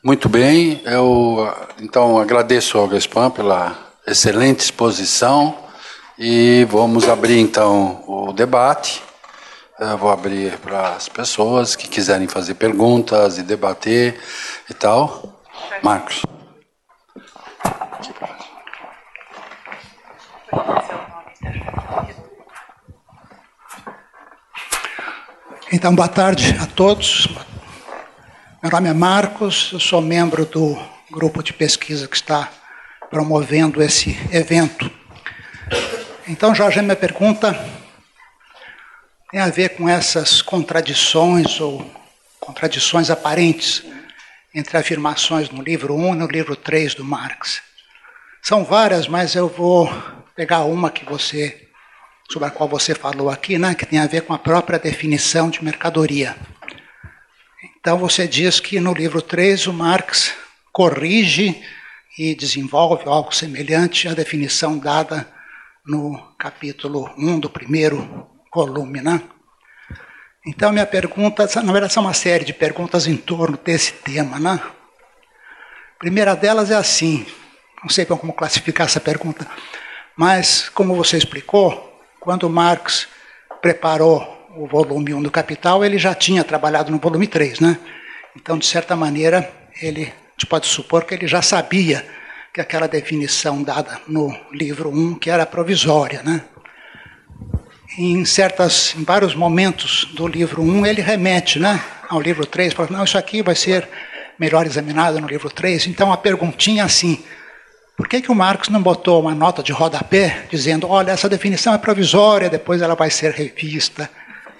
Muito bem, eu então agradeço ao Gespan pela excelente exposição e vamos abrir então o debate. Eu vou abrir para as pessoas que quiserem fazer perguntas e debater e tal. Marcos. Então, boa tarde a todos. Meu nome é Marcos, eu sou membro do grupo de pesquisa que está promovendo esse evento. Então, Jorge, a minha pergunta tem a ver com essas contradições ou contradições aparentes entre afirmações no livro 1 e no livro 3 do Marx. São várias, mas eu vou pegar uma sobre a qual você falou aqui, né, que tem a ver com a própria definição de mercadoria. Então você diz que no livro 3 o Marx corrige e desenvolve algo semelhante à definição dada no capítulo 1 do primeiro volume, né? Então minha pergunta, na verdade são uma série de perguntas em torno desse tema, né? A primeira delas é assim, não sei como classificar essa pergunta, mas como você explicou, quando Marx preparou o volume 1 do Capital, ele já tinha trabalhado no volume 3, né? Então, de certa maneira, a gente pode supor que ele já sabia que aquela definição dada no livro 1, que era provisória, né? Em vários momentos do livro 1, ele remete, né, ao livro 3, fala, não, isso aqui vai ser melhor examinado no livro 3. Então, a perguntinha é assim, por que o Marx não botou uma nota de rodapé dizendo, olha, essa definição é provisória, depois ela vai ser revista,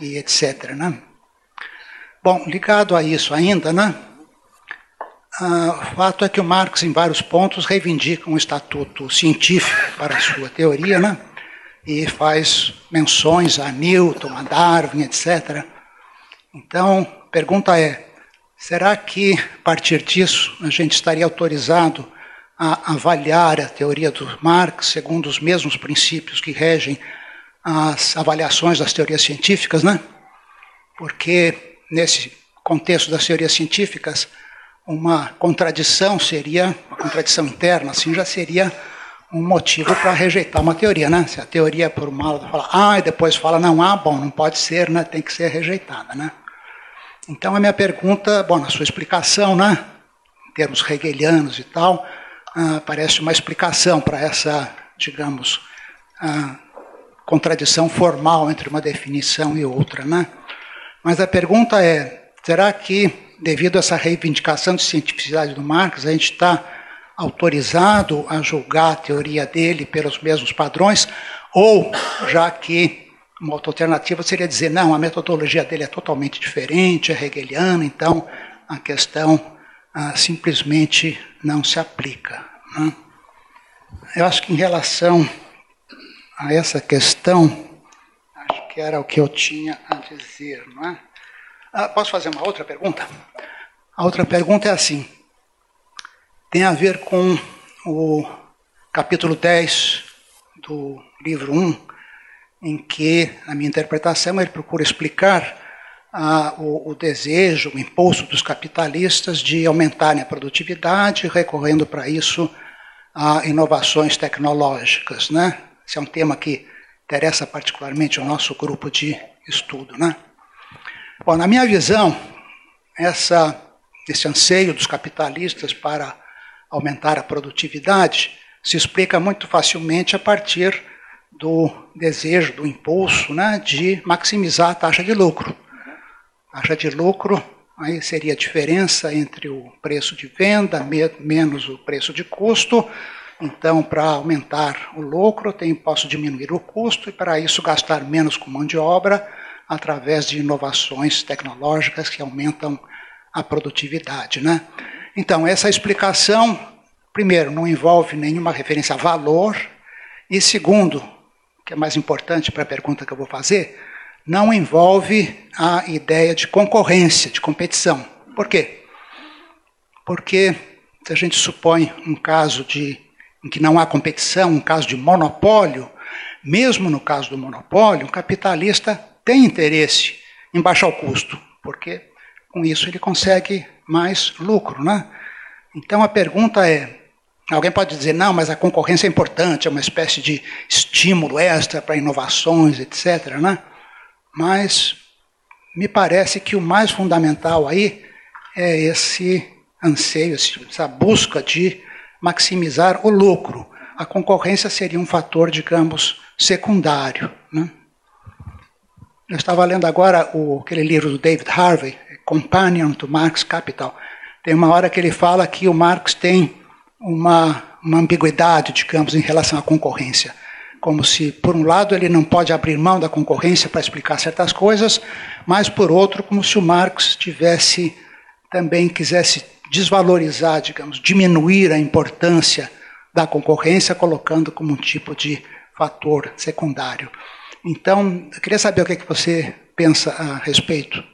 e etc. Né? Bom, ligado a isso ainda, né? O fato é que o Marx, em vários pontos, reivindica um estatuto científico para a sua teoria, né? E faz menções a Newton, a Darwin, etc. Então, a pergunta é, será que, a partir disso, a gente estaria autorizado a avaliar a teoria do Marx segundo os mesmos princípios que regem as avaliações das teorias científicas, né? Porque nesse contexto das teorias científicas, uma contradição interna, assim, já seria um motivo para rejeitar uma teoria, né? Se a teoria por uma aula fala A e depois fala não, bom, não pode ser, né? Tem que ser rejeitada, né? Então a minha pergunta, bom, na sua explicação, né? Em termos hegelianos e tal, parece uma explicação para essa, digamos, contradição formal entre uma definição e outra, né? Mas a pergunta é, será que, devido a essa reivindicação de cientificidade do Marx, a gente está autorizado a julgar a teoria dele pelos mesmos padrões, ou, já que uma outra alternativa seria dizer, não, a metodologia dele é totalmente diferente, é hegeliana, então a questão simplesmente não se aplica, né? Eu acho que em relação a essa questão, acho que era o que eu tinha a dizer, não é? Posso fazer uma outra pergunta? A outra pergunta é assim, tem a ver com o capítulo 10 do livro 1, em que, na minha interpretação, ele procura explicar o desejo, o impulso dos capitalistas de aumentarem a produtividade, recorrendo para isso a inovações tecnológicas, né? Esse é um tema que interessa particularmente o nosso grupo de estudo, né? Bom, na minha visão, esse anseio dos capitalistas para aumentar a produtividade se explica muito facilmente a partir do desejo, do impulso, né, de maximizar a taxa de lucro. A taxa de lucro aí seria a diferença entre o preço de venda menos o preço de custo. Então, para aumentar o lucro, posso diminuir o custo e, para isso, gastar menos com mão de obra através de inovações tecnológicas que aumentam a produtividade, né? Então, essa explicação, primeiro, não envolve nenhuma referência a valor, e segundo, que é mais importante para a pergunta que eu vou fazer, não envolve a ideia de concorrência, de competição. Por quê? Porque se a gente supõe um caso em que não há competição, um caso de monopólio, mesmo no caso do monopólio, o capitalista tem interesse em baixar o custo, porque com isso ele consegue mais lucro, né? Então a pergunta é, alguém pode dizer, não, mas a concorrência é importante, é uma espécie de estímulo extra para inovações, etc., né? Mas me parece que o mais fundamental aí é esse anseio, essa busca de maximizar o lucro. A concorrência seria um fator, digamos, secundário, né? Eu estava lendo agora aquele livro do David Harvey, Companion to Marx Capital. Tem uma hora que ele fala que o Marx tem uma ambiguidade, digamos, em relação à concorrência. Como se, por um lado, ele não pode abrir mão da concorrência para explicar certas coisas, mas, por outro, como se o Marx também quisesse desvalorizar, digamos, diminuir a importância da concorrência, colocando como um tipo de fator secundário. Então, eu queria saber o que você pensa a respeito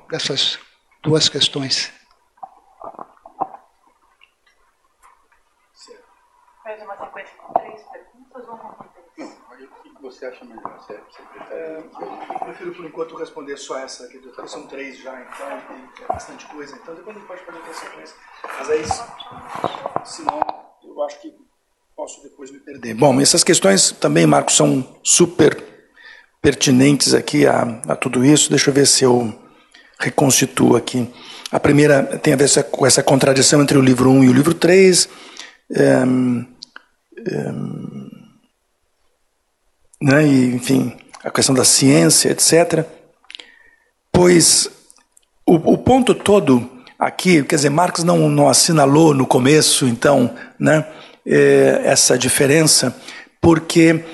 dessas duas questões. Faz uma sequência com 3 perguntas ou uma? O que você acha melhor? Eu prefiro, por enquanto, responder só essa aqui, porque são 3 já, então, é bastante coisa. Então, depois a gente pode fazer outra sequência. Mas aí, senão, eu acho que posso depois me perder. Bom, essas questões também, Marcos, são super pertinentes aqui a tudo isso. Deixa eu ver se eu reconstituo aqui. A primeira tem a ver com essa contradição entre o livro 1 e o livro 3. Né, e, enfim, a questão da ciência, etc. Pois o ponto todo aqui, quer dizer, Marx não assinalou no começo, então, né, essa diferença, porque,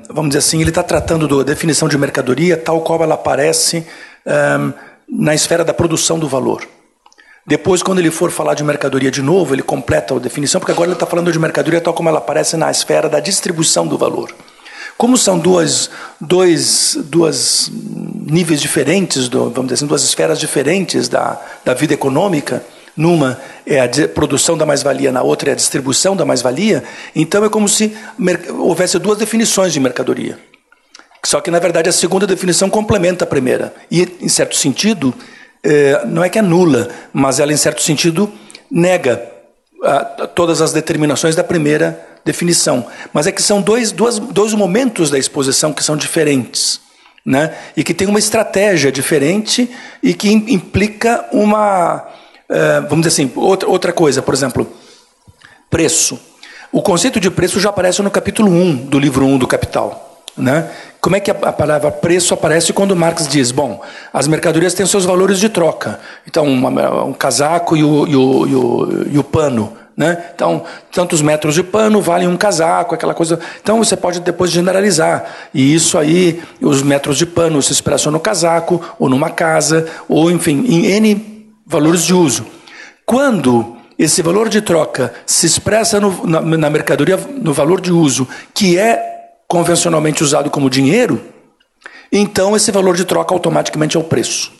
vamos dizer assim, ele está tratando da definição de mercadoria tal qual ela aparece na esfera da produção do valor. Depois, quando ele for falar de mercadoria de novo, ele completa a definição, porque agora ele está falando de mercadoria tal como ela aparece na esfera da distribuição do valor. Como são dois níveis diferentes, vamos dizer assim, duas esferas diferentes da vida econômica, numa é a produção da mais-valia, na outra é a distribuição da mais-valia, então é como se houvesse duas definições de mercadoria. Só que, na verdade, a segunda definição complementa a primeira. E, em certo sentido, não é que é nula, mas ela, em certo sentido, nega todas as determinações da primeira definição. Mas é que são dois momentos da exposição que são diferentes, né? E que tem uma estratégia diferente e que implica uma, vamos dizer assim, outra coisa. Por exemplo, preço. O conceito de preço já aparece no capítulo 1 do livro 1 do Capital, né? Como é que a palavra preço aparece quando Marx diz, bom, as mercadorias têm seus valores de troca. Então, um casaco e o pano, né? Então, tantos metros de pano valem um casaco, aquela coisa. Então, você pode depois generalizar. E isso aí, os metros de pano se expressam no casaco, ou numa casa, ou, enfim, em N valores de uso. Quando esse valor de troca se expressa na mercadoria, no valor de uso, que é convencionalmente usado como dinheiro, então esse valor de troca automaticamente é o preço.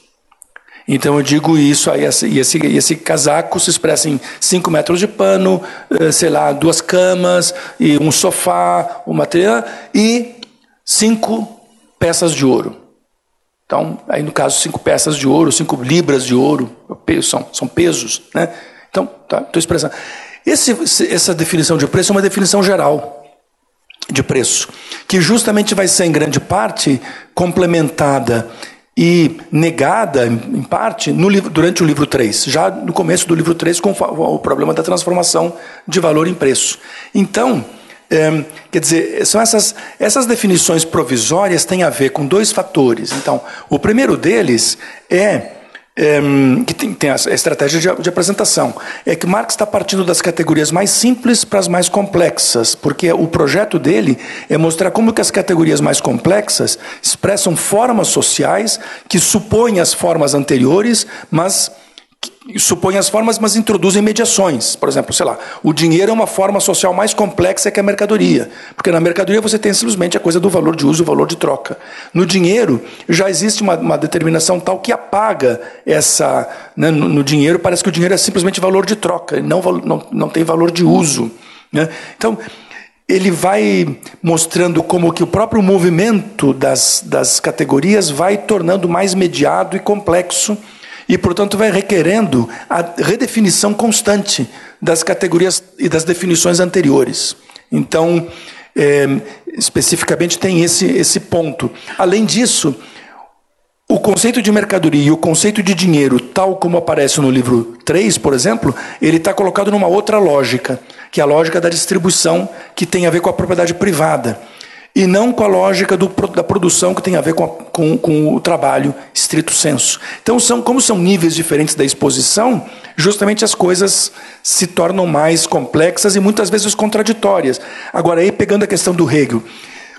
Então eu digo isso, aí esse casaco se expressa em 5 metros de pano, sei lá, 2 camas, e um sofá, uma material, e 5 peças de ouro. Então, aí no caso, 5 peças de ouro, 5 libras de ouro, são pesos, né? Então, estou expressando. Essa definição de preço é uma definição geral de preço, que justamente vai ser, em grande parte, complementada e negada, em parte, durante o livro 3, já no começo do livro 3, com o problema da transformação de valor em preço. Então, quer dizer, são essas definições provisórias têm a ver com 2 fatores. Então, o primeiro deles que tem a estratégia de apresentação, é que Marx está partindo das categorias mais simples para as mais complexas, porque o projeto dele é mostrar como que as categorias mais complexas expressam formas sociais que supõem as formas anteriores, mas introduzem mediações. Por exemplo, sei lá, o dinheiro é uma forma social mais complexa que a mercadoria, porque na mercadoria você tem simplesmente a coisa do valor de uso, o valor de troca. No dinheiro já existe uma determinação tal que apaga essa, né, no dinheiro parece que o dinheiro é simplesmente valor de troca, não tem valor de uso, né? Então, ele vai mostrando como que o próprio movimento das categorias vai tornando mais mediado e complexo e, portanto, vai requerendo a redefinição constante das categorias e das definições anteriores. Então, especificamente tem esse ponto. Além disso, o conceito de mercadoria e o conceito de dinheiro, tal como aparece no livro 3, por exemplo, ele está colocado numa outra lógica, que é a lógica da distribuição, que tem a ver com a propriedade privada, e não com a lógica da produção, que tem a ver com o trabalho estrito sensu. Então, como são níveis diferentes da exposição, justamente as coisas se tornam mais complexas e muitas vezes contraditórias. Agora, aí pegando a questão do Hegel,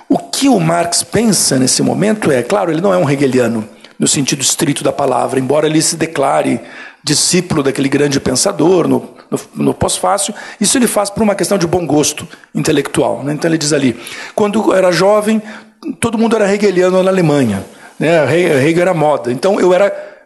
o que o Marx pensa nesse momento claro, ele não é um hegeliano, no sentido estrito da palavra, embora ele se declare discípulo daquele grande pensador no pós-fácil, isso ele faz por uma questão de bom gosto intelectual, né? Então ele diz ali, quando era jovem, todo mundo era hegeliano na Alemanha, né? Hegel era moda, então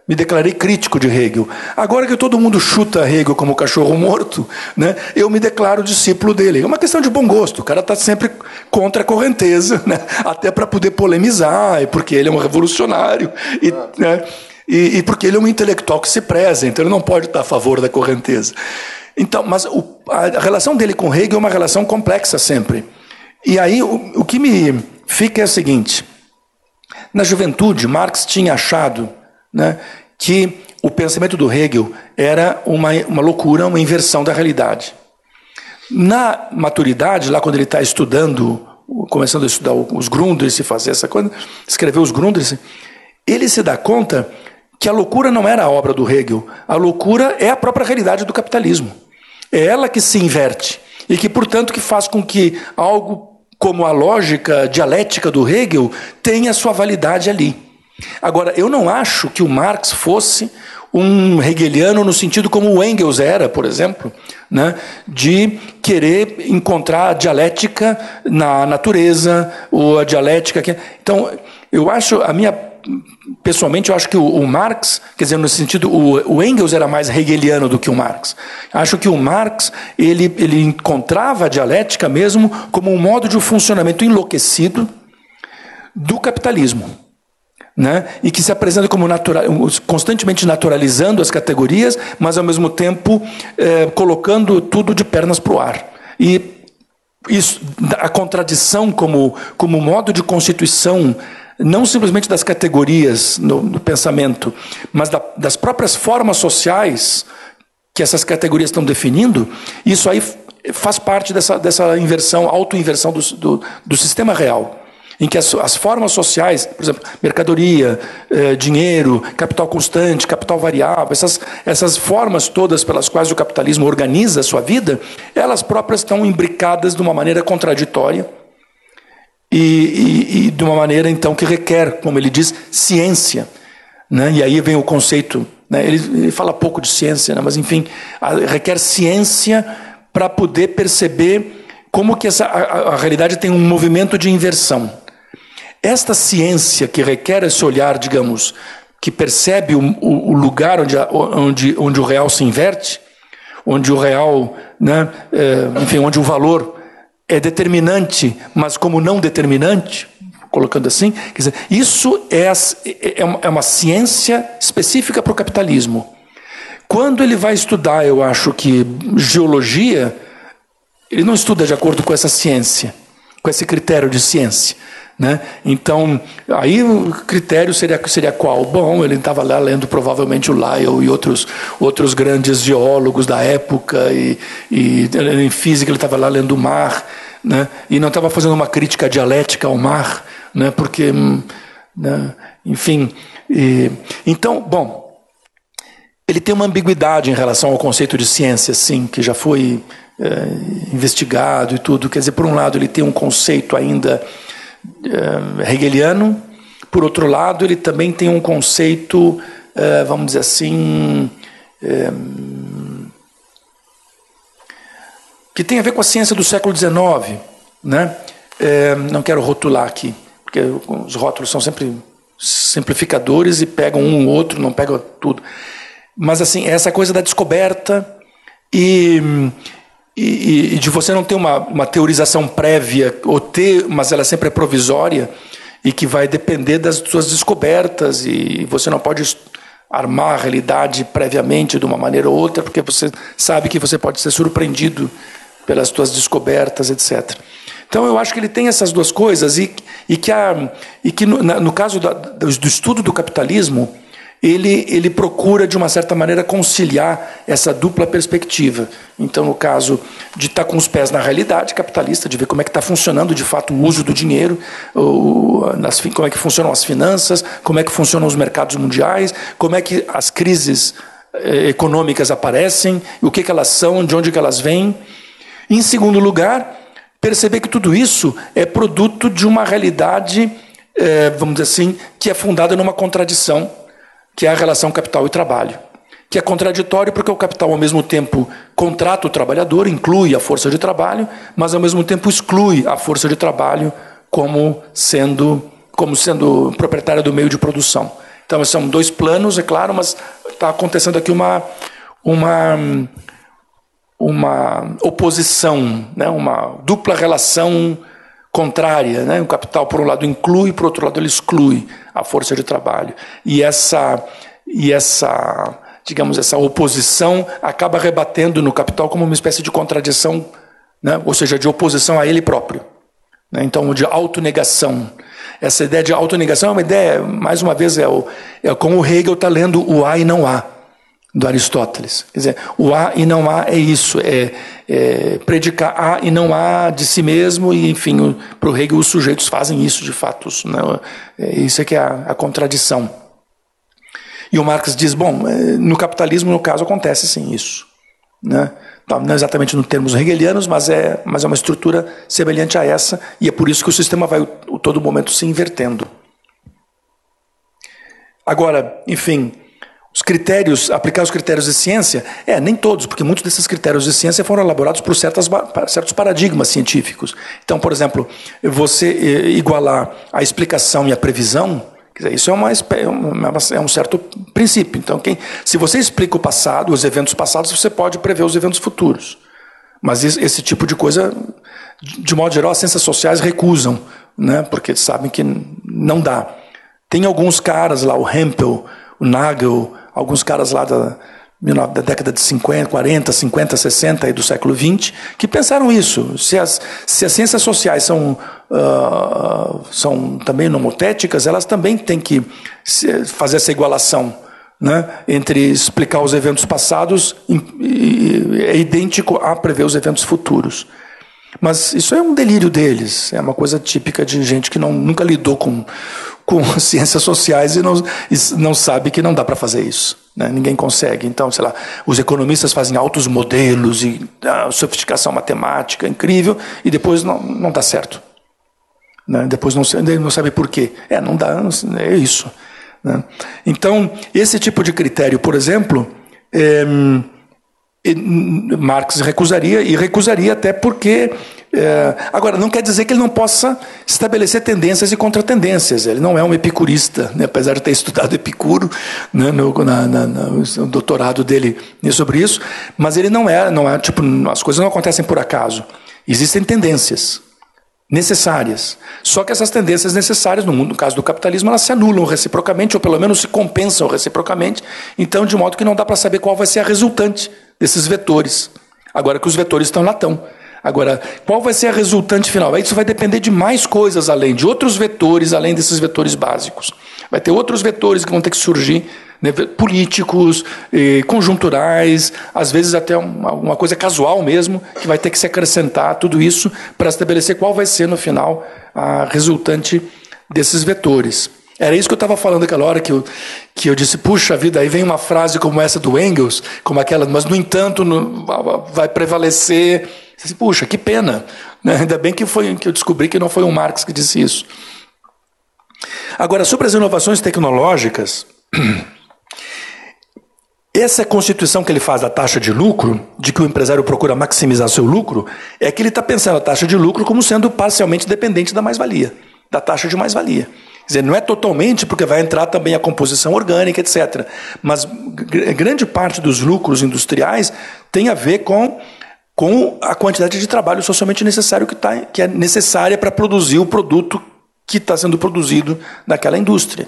me declarei crítico de Hegel. Agora que todo mundo chuta Hegel como cachorro morto, né, eu me declaro discípulo dele. É uma questão de bom gosto. O cara está sempre contra a correnteza, né, até para poder polemizar, e porque ele é um revolucionário, e porque ele é um intelectual que se preza, então ele não pode estar a favor da correnteza. Então, mas a relação dele com Hegel é uma relação complexa sempre. E aí o que me fica é o seguinte: na juventude, Marx tinha achado, né, que o pensamento do Hegel era uma loucura, uma inversão da realidade. Na maturidade, lá quando ele está estudando, começando a estudar os Grundrisse, e fazer essa coisa, escrever os Grundrisse, ele se dá conta que a loucura não era a obra do Hegel, a loucura é a própria realidade do capitalismo. É ela que se inverte e que, portanto, que faz com que algo como a lógica dialética do Hegel tenha sua validade ali. Agora, eu não acho que o Marx fosse um hegeliano no sentido como o Engels era, por exemplo, né, de querer encontrar a dialética na natureza, ou a dialética... Então, eu acho, pessoalmente, eu acho que o Marx, quer dizer, no sentido, o Engels era mais hegeliano do que o Marx. Acho que o Marx, ele encontrava a dialética mesmo como um modo de funcionamento enlouquecido do capitalismo, né? E que se apresenta como constantemente naturalizando as categorias, mas ao mesmo tempo colocando tudo de pernas para o ar. E isso, a contradição como modo de constituição, não simplesmente das categorias no pensamento, mas das próprias formas sociais que essas categorias estão definindo, isso aí faz parte dessa inversão, auto-inversão do sistema real, em que as formas sociais, por exemplo, mercadoria, dinheiro, capital constante, capital variável, essas formas todas pelas quais o capitalismo organiza a sua vida, elas próprias estão imbricadas de uma maneira contraditória e de uma maneira, então, que requer, como ele diz, ciência, né? E aí vem o conceito, né? Ele fala pouco de ciência, né? Mas, enfim, requer ciência para poder perceber como que a realidade tem um movimento de inversão. Esta ciência que requer esse olhar, digamos, que percebe o lugar onde o real se inverte, onde o real, né, enfim, onde o valor é determinante, mas como não determinante, colocando assim, quer dizer, isso é uma ciência específica para o capitalismo. Quando ele vai estudar, eu acho que geologia, ele não estuda de acordo com essa ciência, com esse critério de ciência, né? Então, aí o critério seria qual? Bom, ele estava lá lendo provavelmente o Lyell e outros grandes geólogos da época, e em física ele estava lá lendo o mar, né? E não estava fazendo uma crítica dialética ao mar, né? Porque, né? Enfim, então, bom, ele tem uma ambiguidade em relação ao conceito de ciência, sim, que já foi investigado e tudo. Quer dizer, por um lado ele tem um conceito ainda hegeliano, por outro lado ele também tem um conceito, vamos dizer assim, que tem a ver com a ciência do século XIX, né? Não quero rotular aqui, porque os rótulos são sempre simplificadores e pegam um ou outro, não pegam tudo. Mas assim, essa coisa da descoberta e e de você não ter uma teorização prévia, mas ela sempre é provisória, e que vai depender das suas descobertas, e você não pode armar a realidade previamente de uma maneira ou outra, porque você sabe que você pode ser surpreendido pelas suas descobertas, etc. Então, eu acho que ele tem essas duas coisas, e que no caso do estudo do capitalismo, ele procura, de uma certa maneira, conciliar essa dupla perspectiva. Então, no caso de estar com os pés na realidade capitalista, de ver como é que está funcionando, de fato, o uso do dinheiro, como é que funcionam as finanças, como é que funcionam os mercados mundiais, como é que as crises econômicas aparecem, o que elas são, de onde que elas vêm. Em segundo lugar, perceber que tudo isso é produto de uma realidade, vamos dizer assim, que é fundada numa contradição, que é a relação capital e trabalho, que é contraditório porque o capital, ao mesmo tempo, contrata o trabalhador, inclui a força de trabalho, mas, ao mesmo tempo, exclui a força de trabalho como sendo proprietária do meio de produção. Então, são dois planos, é claro, mas está acontecendo aqui uma oposição, né? Uma dupla relação contrária, né? O capital, por um lado, inclui, por outro lado, ele exclui a força de trabalho. E essa oposição acaba rebatendo no capital como uma espécie de contradição, né? Ou seja, de oposição a ele próprio, né? Então, de autonegação. Essa ideia de autonegação é uma ideia, mais uma vez, é como o Hegel está lendo o há e não há, do Aristóteles. Quer dizer, o há e não há é isso, predicar há e não há de si mesmo, e, enfim, para o Hegel os sujeitos fazem isso de fato. Né? Isso é que é a contradição. E o Marx diz, bom, no capitalismo, no caso, acontece sim isso. Né? Não exatamente nos termos hegelianos, mas é uma estrutura semelhante a essa, e é por isso que o sistema vai todo momento se invertendo. Agora, enfim, aplicar os critérios de ciência, nem todos, porque muitos desses critérios de ciência foram elaborados por certos paradigmas científicos. Então, por exemplo, você igualar a explicação e a previsão, quer dizer, isso é um certo princípio. Então, se você explica o passado, os eventos passados, você pode prever os eventos futuros. Mas esse tipo de coisa, de modo geral, as ciências sociais recusam, né, porque sabem que não dá. Tem alguns caras lá, o Hempel, o Nagel, alguns caras lá da década de 50, 40, 50, 60 e do século XX, que pensaram isso. Se as ciências sociais são também nomotéticas, elas também têm que fazer essa igualação, né, entre explicar os eventos passados é idêntico a prever os eventos futuros. Mas isso é um delírio deles, é uma coisa típica de gente que nunca lidou com ciências sociais e não sabe que não dá para fazer isso, né? Ninguém consegue. Então, sei lá, os economistas fazem altos modelos e sofisticação matemática incrível e depois não dá certo, né? Depois não sabe por quê. Não dá, é isso, né? Então, esse tipo de critério, por exemplo, Marx recusaria até porque... agora, não quer dizer que ele não possa estabelecer tendências e contratendências. Ele não é um epicurista, né? Apesar de ter estudado Epicuro, né, no doutorado dele sobre isso, mas ele não é tipo, as coisas não acontecem por acaso. Existem tendências necessárias. Só que essas tendências necessárias, no caso do capitalismo, elas se anulam reciprocamente, ou pelo menos se compensam reciprocamente, então, de modo que não dá para saber qual vai ser a resultante desses vetores. Agora que os vetores lá estão. Agora, qual vai ser a resultante final? Isso vai depender de mais coisas, além de outros vetores, além desses vetores básicos. Vai ter outros vetores que vão ter que surgir, né, políticos, conjunturais, às vezes até uma coisa casual mesmo, que vai ter que se acrescentar a tudo isso para estabelecer qual vai ser, no final, a resultante desses vetores. Era isso que eu estava falando aquela hora que eu disse, puxa vida, aí vem uma frase como essa do Engels, como aquela, mas, no entanto, vai prevalecer... Puxa, que pena, né? Ainda bem que eu descobri que não foi o Marx que disse isso. Agora, sobre as inovações tecnológicas, essa constituição que ele faz da taxa de lucro, de que o empresário procura maximizar seu lucro, é que ele está pensando a taxa de lucro como sendo parcialmente dependente da mais-valia, da taxa de mais-valia. Quer dizer, não é totalmente, porque vai entrar também a composição orgânica, etc. Mas grande parte dos lucros industriais tem a ver com com a quantidade de trabalho socialmente necessário que é necessária para produzir o produto que está sendo produzido naquela indústria.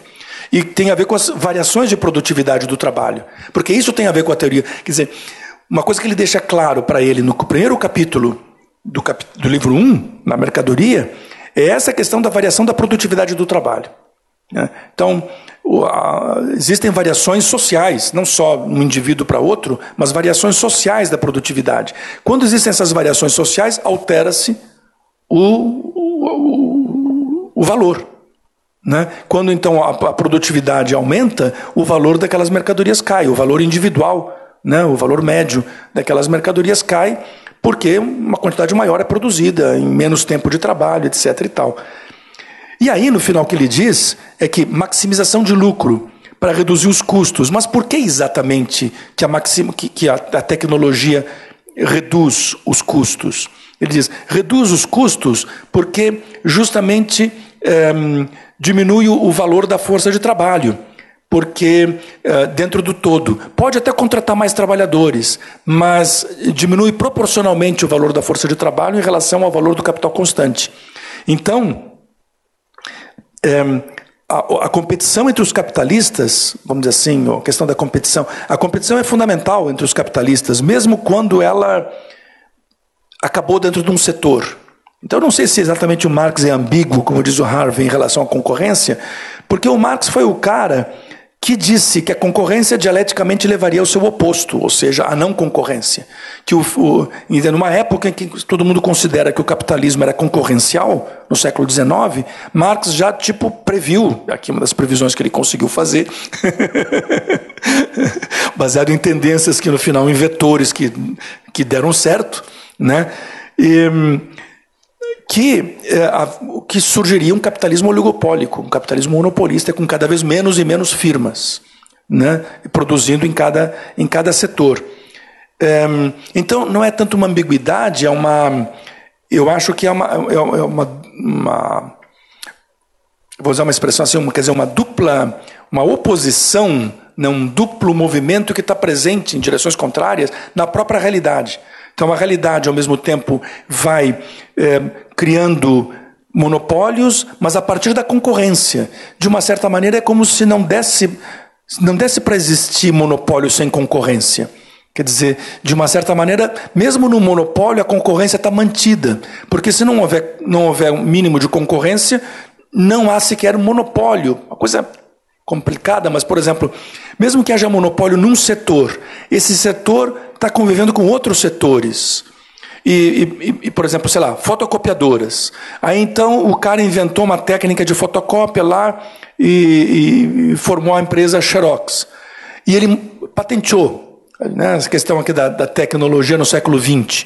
E tem a ver com as variações de produtividade do trabalho. Porque isso tem a ver com a teoria. Quer dizer, uma coisa que ele deixa claro para ele no primeiro capítulo do livro 1, na mercadoria, é essa questão da variação da produtividade do trabalho. Então, existem variações sociais, não só um indivíduo para outro, mas variações sociais da produtividade. Quando existem essas variações sociais, altera-se o valor. Quando, então, a produtividade aumenta, o valor daquelas mercadorias cai, o valor individual, o valor médio daquelas mercadorias cai, porque uma quantidade maior é produzida, em menos tempo de trabalho, etc. e tal. E aí, no final, o que ele diz é que maximização de lucro para reduzir os custos. Mas por que exatamente que a tecnologia reduz os custos? Ele diz, reduz os custos porque justamente diminui o valor da força de trabalho. Porque dentro do todo, pode até contratar mais trabalhadores, mas diminui proporcionalmente o valor da força de trabalho em relação ao valor do capital constante. Então, a competição entre os capitalistas, vamos dizer assim, a questão da competição, a competição é fundamental entre os capitalistas, mesmo quando ela acabou dentro de um setor. Então, eu não sei se exatamente o Marx é ambíguo, como diz o Harvey, em relação à concorrência, porque o Marx foi o cara que disse que a concorrência dialeticamente levaria ao seu oposto, ou seja, a não concorrência. Que numa época em que todo mundo considera que o capitalismo era concorrencial, no século XIX, Marx já previu, aqui uma das previsões que ele conseguiu fazer, baseado em tendências que no final, em vetores que deram certo, que surgiria um capitalismo oligopólico, um capitalismo monopolista com cada vez menos e menos firmas, produzindo em cada setor. Então, não é tanto uma ambiguidade, eu acho que vou usar uma expressão assim, quer dizer, uma oposição, um duplo movimento que está presente em direções contrárias na própria realidade. Então, a realidade, ao mesmo tempo, vai criando monopólios, mas a partir da concorrência. De uma certa maneira, é como se não desse para existir monopólio sem concorrência. Quer dizer, de uma certa maneira, mesmo no monopólio, a concorrência está mantida. Porque se não houver um mínimo de concorrência, não há sequer monopólio. Uma coisa complicada, mas, por exemplo, mesmo que haja monopólio num setor, esse setor está convivendo com outros setores. E, por exemplo, sei lá, fotocopiadoras. Aí, então, o cara inventou uma técnica de fotocópia lá e formou a empresa Xerox. E ele patenteou, essa questão aqui da tecnologia no século XX,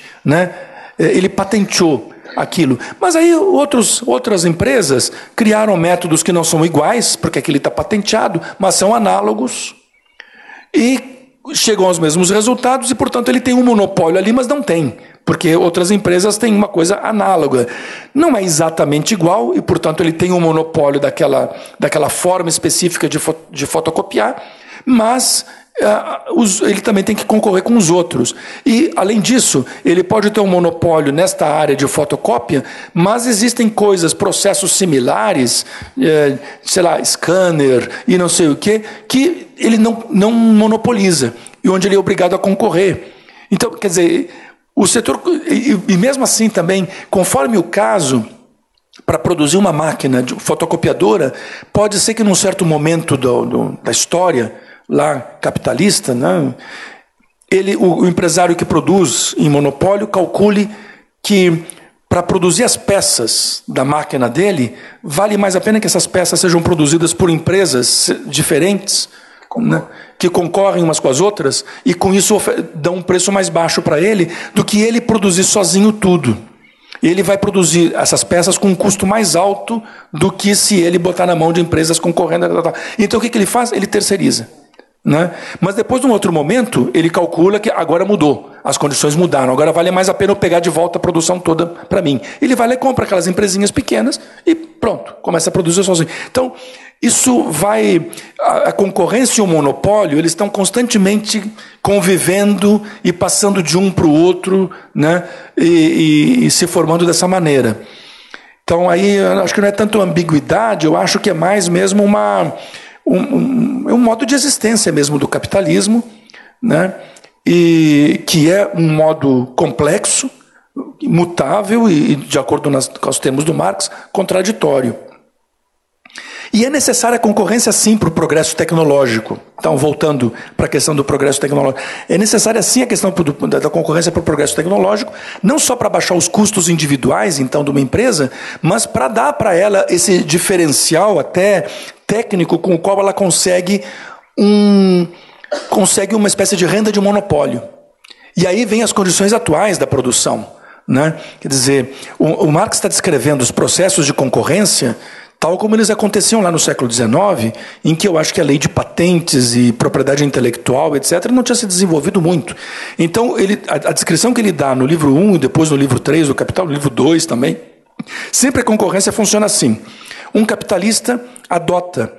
ele patenteou aquilo. Mas aí outras empresas criaram métodos que não são iguais, porque aquele está patenteado, mas são análogos e chegam aos mesmos resultados e, portanto, ele tem um monopólio ali, mas não tem, porque outras empresas têm uma coisa análoga. Não é exatamente igual e, portanto, ele tem um monopólio daquela forma específica de fotocopiar, mas ele também tem que concorrer com os outros. E, além disso, ele pode ter um monopólio nesta área de fotocópia, mas existem processos similares, sei lá, scanner e não sei o quê, que ele não monopoliza, e onde ele é obrigado a concorrer. Então, quer dizer, o setor... E mesmo assim também, conforme o caso, para produzir uma máquina de fotocopiadora, pode ser que num certo momento da história lá capitalista, o empresário que produz em monopólio calcule que para produzir as peças da máquina dele, vale mais a pena que essas peças sejam produzidas por empresas diferentes, que concorrem umas com as outras, e com isso dão um preço mais baixo para ele, do que ele produzir sozinho tudo. Ele vai produzir essas peças com um custo mais alto do que se ele botar na mão de empresas concorrendo. Então, o que ele faz? Ele terceiriza. né? Mas depois, num outro momento, ele calcula que agora mudou, as condições mudaram, agora vale mais a pena eu pegar de volta a produção toda para mim. Ele vai lá e compra aquelas empresinhas pequenas e pronto, começa a produzir sozinho. Então, isso vai... A concorrência e o monopólio, eles estão constantemente convivendo e passando de um para o outro, né? E se formando dessa maneira. Então, aí, eu acho que não é tanto ambiguidade, eu acho que é mais mesmo um modo de existência mesmo do capitalismo, né? E que é um modo complexo, mutável e de acordo com os termos do Marx, contraditório. E é necessária a concorrência, sim, para o progresso tecnológico. Então, voltando para a questão do progresso tecnológico, é necessária, sim, a questão da concorrência para o progresso tecnológico, não só para baixar os custos individuais, então, de uma empresa, mas para dar para ela esse diferencial até técnico com o qual ela consegue uma espécie de renda de monopólio. E aí vem as condições atuais da produção, né? Quer dizer, o Marx está descrevendo os processos de concorrência tal como eles aconteciam lá no século XIX, em que eu acho que a lei de patentes e propriedade intelectual, etc., não tinha se desenvolvido muito. Então, a descrição que ele dá no livro 1 e depois no livro 3 do Capital, no livro 2 também, sempre a concorrência funciona assim. Um capitalista adota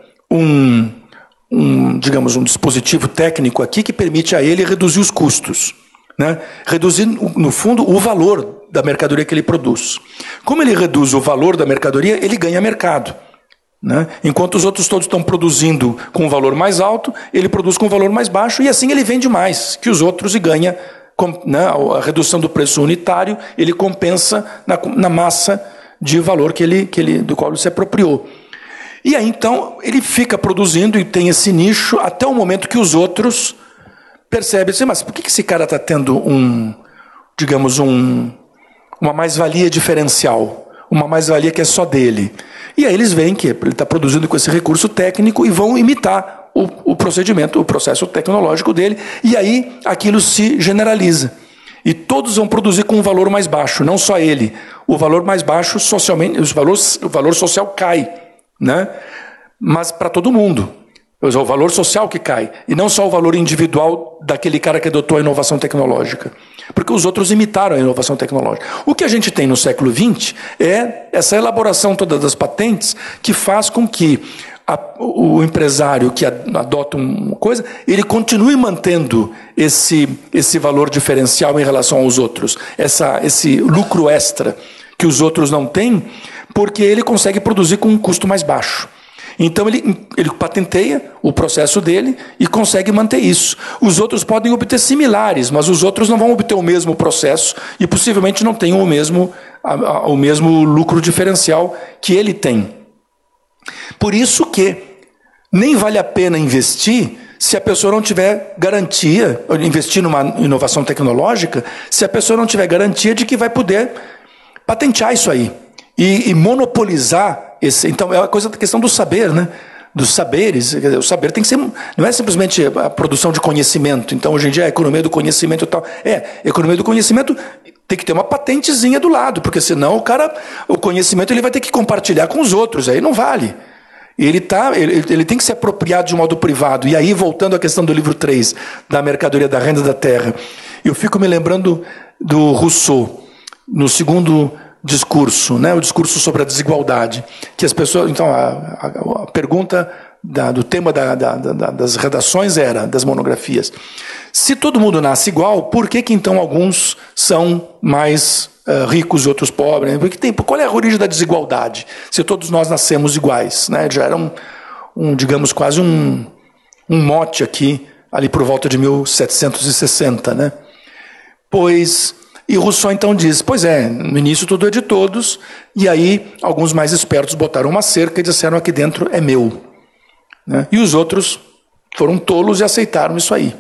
digamos, um dispositivo técnico aqui que permite a ele reduzir os custos, né? Reduzir, no fundo, o valor da mercadoria que ele produz. Como ele reduz o valor da mercadoria, ele ganha mercado, né? Enquanto os outros todos estão produzindo com um valor mais alto, ele produz com um valor mais baixo e assim ele vende mais que os outros e ganha, né? A redução do preço unitário, ele compensa na massa de valor do qual ele se apropriou. E aí, então, ele fica produzindo e tem esse nicho até o momento que os outros percebem assim, mas por que esse cara está tendo uma mais-valia diferencial, uma mais-valia que é só dele? E aí eles veem que ele está produzindo com esse recurso técnico e vão imitar o procedimento, o processo tecnológico dele, e aí aquilo se generaliza. E todos vão produzir com um valor mais baixo, não só ele. O valor mais baixo, socialmente, o valor social cai, né? Mas para todo mundo. O valor social que cai, e não só o valor individual daquele cara que adotou a inovação tecnológica. Porque os outros imitaram a inovação tecnológica. O que a gente tem no século XX é essa elaboração toda das patentes que faz com que o empresário que adota uma coisa, ele continue mantendo esse valor diferencial em relação aos outros, esse lucro extra que os outros não têm, porque ele consegue produzir com um custo mais baixo. Então ele patenteia o processo dele e consegue manter isso. Os outros podem obter similares, mas os outros não vão obter o mesmo processo e possivelmente não tenham o mesmo lucro diferencial que ele tem. Por isso que nem vale a pena investir se a pessoa não tiver garantia, investir numa inovação tecnológica, se a pessoa não tiver garantia de que vai poder patentear isso aí e monopolizar esse. Então, é a questão do saber, né? Dos saberes. O saber tem que ser, não é simplesmente a produção de conhecimento. Então, hoje em dia, a economia do conhecimento e tal. A economia do conhecimento tem que ter uma patentezinha do lado, porque senão o conhecimento ele vai ter que compartilhar com os outros, aí não vale. Ele tem que ser apropriado de um modo privado. E aí, voltando à questão do livro 3, da mercadoria da renda da terra, eu fico me lembrando do Rousseau, no segundo discurso, né, o discurso sobre a desigualdade, que as pessoas, então a pergunta do tema das redações era, das monografias, se todo mundo nasce igual, por que então alguns são mais ricos e outros pobres? Qual é a origem da desigualdade? Se todos nós nascemos iguais, né? Já era digamos, quase um mote aqui, ali por volta de 1760, né? E Rousseau então diz, pois é, no início tudo é de todos, e aí alguns mais espertos botaram uma cerca e disseram aqui dentro é meu, né? E os outros foram tolos e aceitaram isso aí,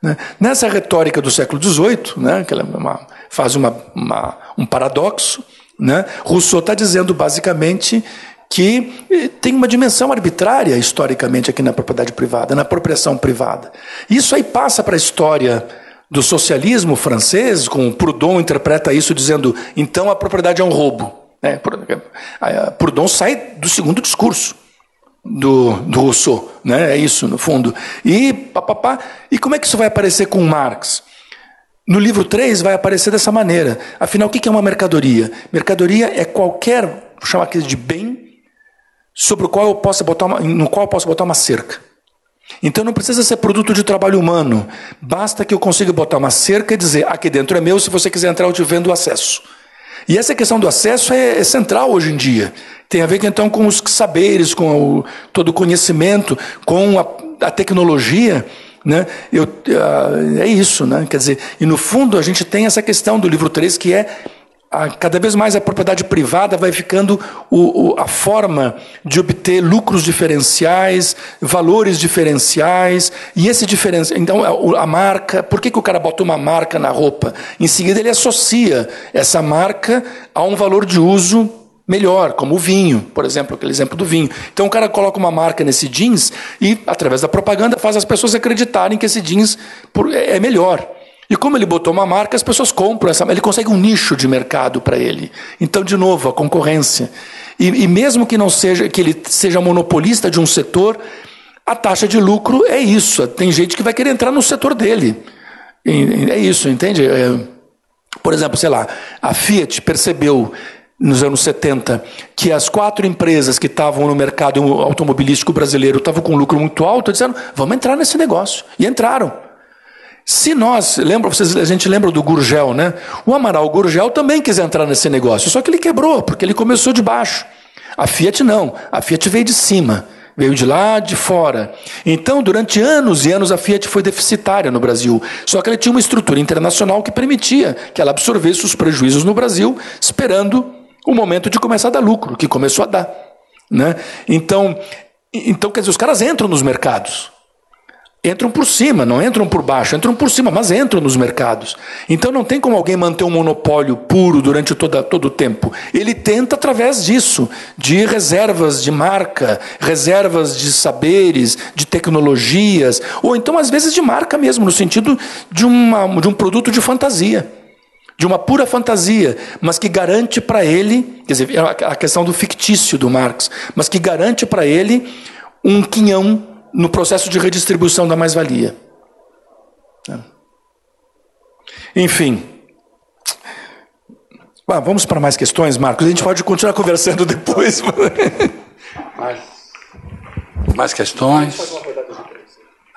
né? Nessa retórica do século XVIII, né, que ela faz um paradoxo, né, Rousseau está dizendo basicamente que tem uma dimensão arbitrária historicamente aqui na propriedade privada, na apropriação privada. Isso aí passa para a história do socialismo francês, com Proudhon interpreta isso dizendo, então a propriedade é um roubo, né? Proudhon sai do segundo discurso, do Rousseau, né? É isso, no fundo. E como é que isso vai aparecer com Marx? No livro 3 vai aparecer dessa maneira. Afinal, o que é uma mercadoria? Mercadoria é qualquer, vou chamar aqui de bem, sobre o qual no qual eu posso botar uma cerca. Então não precisa ser produto de trabalho humano. Basta que eu consiga botar uma cerca e dizer, aqui dentro é meu, se você quiser entrar eu te vendo o acesso. E essa questão do acesso é central hoje em dia. Tem a ver então com os saberes, com todo o conhecimento, com a tecnologia, né? É isso, né? Quer dizer, e no fundo a gente tem essa questão do livro 3 que é cada vez mais a propriedade privada vai ficando a forma de obter lucros diferenciais, valores diferenciais, e esse diferencial. Então, a marca, por que o cara bota uma marca na roupa? Em seguida, ele associa essa marca a um valor de uso melhor, como o vinho, por exemplo, aquele exemplo do vinho. Então, o cara coloca uma marca nesse jeans e, através da propaganda, faz as pessoas acreditarem que esse jeans é melhor. E como ele botou uma marca, as pessoas compram essa, ele consegue um nicho de mercado para ele. Então, de novo, a concorrência. E mesmo que ele seja monopolista de um setor, a taxa de lucro é isso. Tem gente que vai querer entrar no setor dele. É isso, entende? Por exemplo, sei lá, a Fiat percebeu nos anos 70 que as 4 empresas que estavam no mercado automobilístico brasileiro estavam com um lucro muito alto, disseram, vamos entrar nesse negócio. E entraram. Se a gente lembra do Gurgel, né? O Amaral Gurgel também quis entrar nesse negócio, só que ele quebrou, porque ele começou de baixo. A Fiat não, a Fiat veio de cima, veio de lá de fora. Então, durante anos e anos, a Fiat foi deficitária no Brasil, só que ela tinha uma estrutura internacional que permitia que ela absorvesse os prejuízos no Brasil, esperando o momento de começar a dar lucro, que começou a dar, né? Então, quer dizer, os caras entram nos mercados. Entram por cima, não entram por baixo, entram por cima, mas entram nos mercados. Então não tem como alguém manter um monopólio puro durante todo o tempo. Ele tenta através disso, de reservas de marca, reservas de saberes, de tecnologias, ou então às vezes de marca mesmo, no sentido de um produto de fantasia, de uma pura fantasia, mas que garante para ele, quer dizer, a questão do fictício do Marx, mas que garante para ele um quinhão no processo de redistribuição da mais-valia. Enfim. Vamos para mais questões, Marcos? A gente pode continuar conversando depois. Mais questões? Fazemos uma rodada de 3.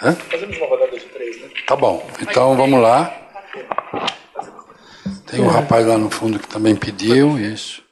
Hã? Fazemos uma rodada de 3, né? Tá bom. Então, vamos lá. Tem um rapaz lá no fundo que também pediu isso.